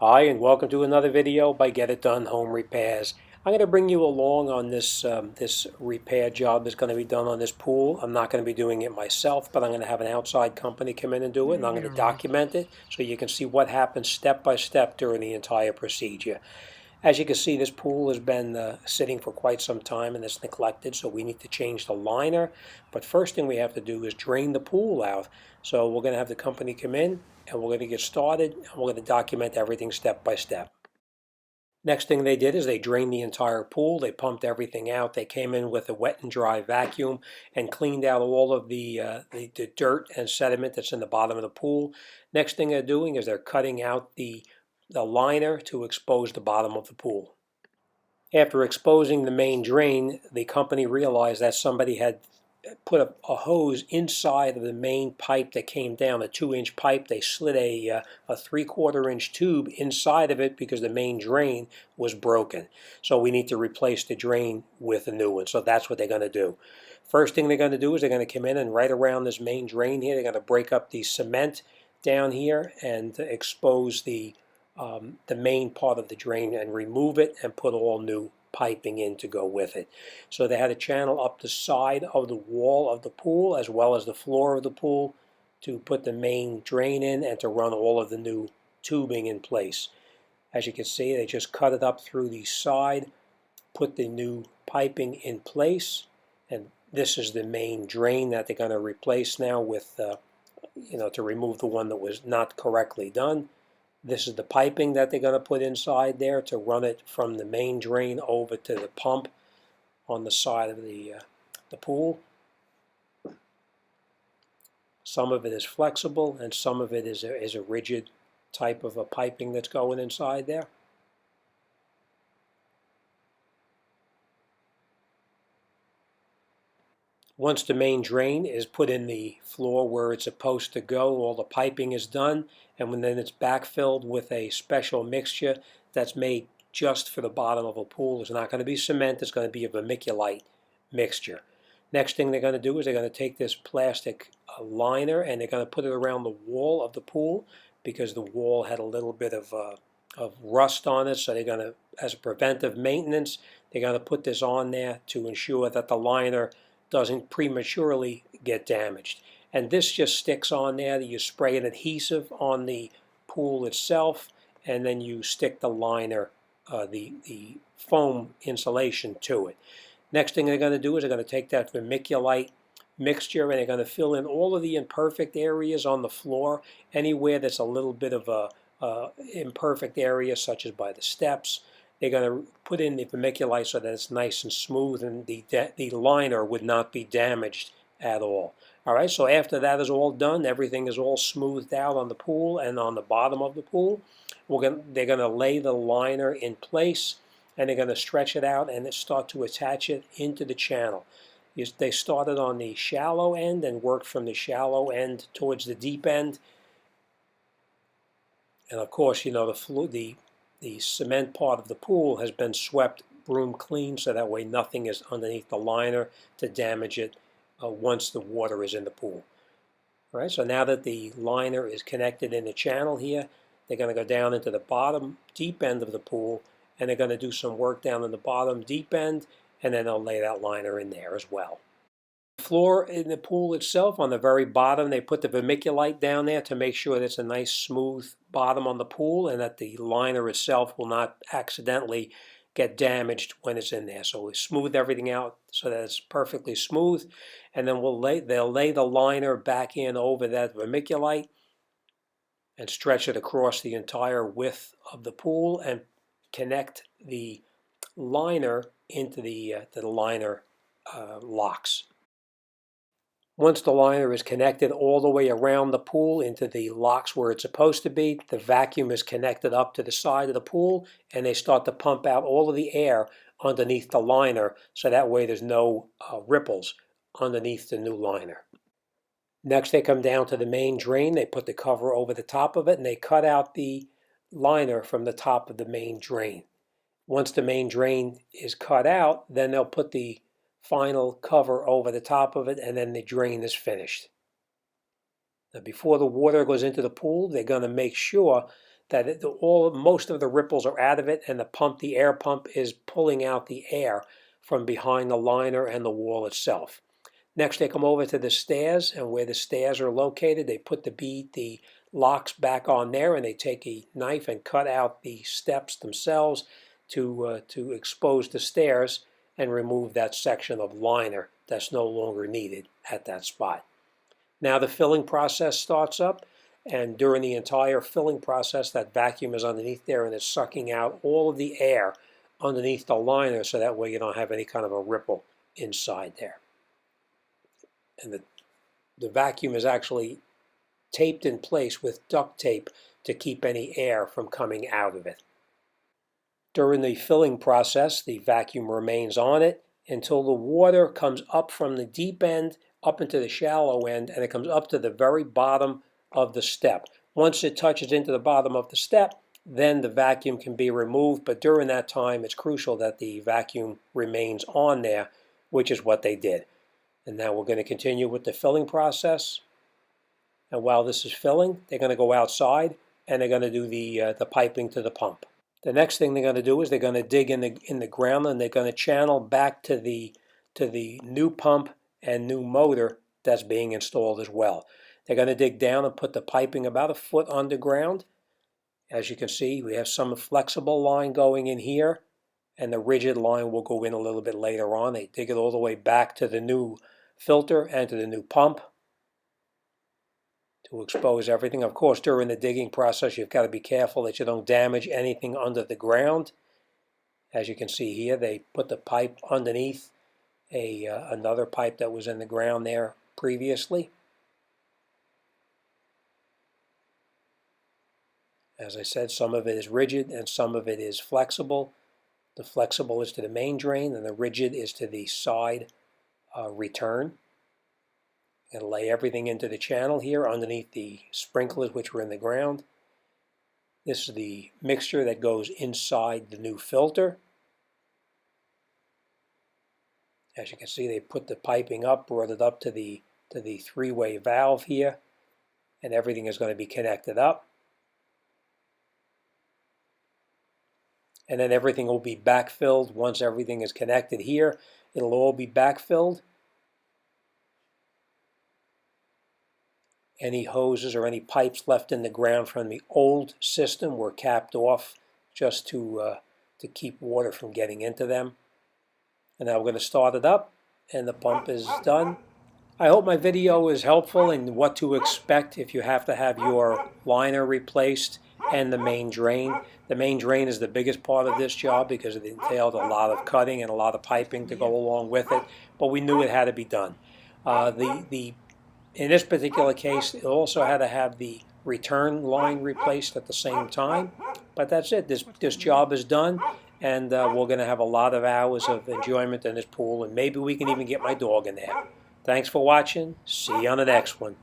Hi, and welcome to another video by Get It Done Home Repairs. I'm going to bring you along on this repair job that's going to be done on this pool. I'm not going to be doing it myself, but I'm going to have an outside company come in and do it, and I'm going to document it so you can see what happens step by step during the entire procedure. As you can see, this pool has been sitting for quite some time and it's neglected, so we need to change the liner. But first thing we have to do is drain the pool out. So we're going to have the company come in and we're going to get started and we're going to document everything step by step. Next thing they did is they drained the entire pool. They pumped everything out. They came in with a wet and dry vacuum and cleaned out all of the dirt and sediment that's in the bottom of the pool. Next thing they're doing is they're cutting out the liner to expose the bottom of the pool. After exposing the main drain, the company realized that somebody had put a hose inside of the main pipe that came down, a 2-inch pipe. They slid a 3/4-inch tube inside of it because the main drain was broken. So we need to replace the drain with a new one. So that's what they're going to do. First thing they're going to do is they're going to come in and right around this main drain here, they're going to break up the cement down here and expose the main part of the drain and remove it and put all new piping in to go with it. So they had a channel up the side of the wall of the pool as well as the floor of the pool to put the main drain in and to run all of the new tubing in place. As you can see, they just cut it up through the side, put the new piping in place, and this is the main drain that they're going to replace now with, to remove the one that was not correctly done. This is the piping that they're going to put inside there to run it from the main drain over to the pump on the side of the pool. Some of it is flexible and some of it is a rigid type of a piping that's going inside there. Once the main drain is put in the floor where it's supposed to go, all the piping is done, and then it's backfilled with a special mixture that's made just for the bottom of a pool. It's not going to be cement, it's going to be a vermiculite mixture. Next thing they're going to do is they're going to take this plastic liner and they're going to put it around the wall of the pool because the wall had a little bit of rust on it, so they're going to, as a preventive maintenance, they're going to put this on there to ensure that the liner doesn't prematurely get damaged. And this just sticks on there. You spray an adhesive on the pool itself, and then you stick the liner, the foam insulation to it. Next thing they're going to do is they're going to take that vermiculite mixture and they're going to fill in all of the imperfect areas on the floor, anywhere that's a little bit of a imperfect area, such as by the steps. They're going to put in the vermiculite so that it's nice and smooth and the liner would not be damaged at all. All right, so after that is all done, everything is all smoothed out on the pool and on the bottom of the pool. They're going to lay the liner in place and they're going to stretch it out and start to attach it into the channel. They started on the shallow end and worked from the shallow end towards the deep end. And of course, the cement part of the pool has been swept broom clean so that way nothing is underneath the liner to damage it once the water is in the pool. All right, so now that the liner is connected in the channel here, they're going to go down into the bottom deep end of the pool and they're going to do some work down in the bottom deep end and then they'll lay that liner in there as well. Floor in the pool itself, on the very bottom, they put the vermiculite down there to make sure that it's a nice smooth bottom on the pool and that the liner itself will not accidentally get damaged when it's in there. So we smooth everything out so that it's perfectly smooth, and then they'll lay the liner back in over that vermiculite and stretch it across the entire width of the pool and connect the liner into the liner locks. Once the liner is connected all the way around the pool into the locks where it's supposed to be, the vacuum is connected up to the side of the pool and they start to pump out all of the air underneath the liner so that way there's no ripples underneath the new liner. Next they come down to the main drain, they put the cover over the top of it and they cut out the liner from the top of the main drain. Once the main drain is cut out, then they'll put the final cover over the top of it and then the drain is finished. Now before the water goes into the pool, they're going to make sure that most of the ripples are out of it, and the air pump, is pulling out the air from behind the liner and the wall itself. Next, they come over to the stairs, and where the stairs are located, they put the locks back on there, and they take a knife and cut out the steps themselves to expose the stairs and remove that section of liner that's no longer needed at that spot. Now the filling process starts up, and during the entire filling process, that vacuum is underneath there, and it's sucking out all of the air underneath the liner, so that way you don't have any kind of a ripple inside there. And the vacuum is actually taped in place with duct tape to keep any air from coming out of it. During the filling process, the vacuum remains on it until the water comes up from the deep end up into the shallow end, and it comes up to the very bottom of the step. Once it touches into the bottom of the step, then the vacuum can be removed, but during that time it's crucial that the vacuum remains on there, which is what they did. And now we're going to continue with the filling process. And while this is filling, they're going to go outside and they're going to do the piping to the pump. The next thing they're going to do is they're going to dig in the ground, and they're going to channel back to the new pump and new motor that's being installed as well. They're going to dig down and put the piping about a foot underground. As you can see, we have some flexible line going in here, and the rigid line will go in a little bit later on. They dig it all the way back to the new filter and to the new pump to expose everything. Of course, during the digging process, you've got to be careful that you don't damage anything under the ground. As you can see here, they put the pipe underneath another pipe that was in the ground there previously. As I said, some of it is rigid and some of it is flexible. The flexible is to the main drain, and the rigid is to the side return. I'm going to lay everything into the channel here underneath the sprinklers which were in the ground. This is the mixture that goes inside the new filter. As you can see, they put the piping up, brought it up to the three-way valve here, and everything is going to be connected up. And then everything will be backfilled. Once everything is connected here, it'll all be backfilled. Any hoses or any pipes left in the ground from the old system were capped off just to keep water from getting into them. And now we're going to start it up, and the pump is done. I hope my video is helpful in what to expect if you have to have your liner replaced and the main drain. The main drain is the biggest part of this job because it entailed a lot of cutting and a lot of piping to go along with it, but we knew it had to be done. In this particular case, it also had to have the return line replaced at the same time, but that's it. This job is done, and we're going to have a lot of hours of enjoyment in this pool, and maybe we can even get my dog in there. Thanks for watching. See you on the next one.